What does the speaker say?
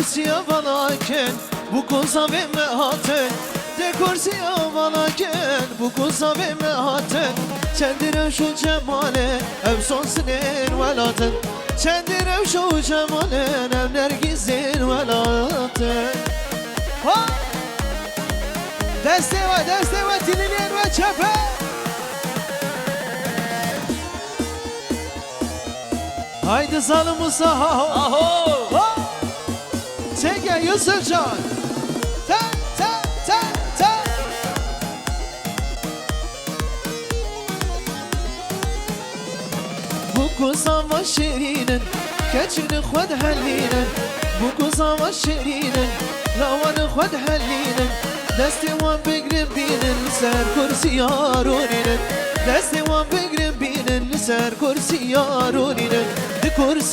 kursiya valaken bu koza ve mehaten de kursiya valaken bu koza ve mehaten çendire şu cemale ev son sinin velaten çendire şu cemale ev nergizin velaten ha deste ve tilinin ve çepe haydi zalımıza Aho! Çeke Yusufcan Ta. Bu kuzama şerinin keçini xwed helinin Bu kuzama şerinin lavanı xwed helinin Desti wan bigrin binin ser kursi yaruninin Desti wan bigrin binin ser kursi yaruninin Di kursi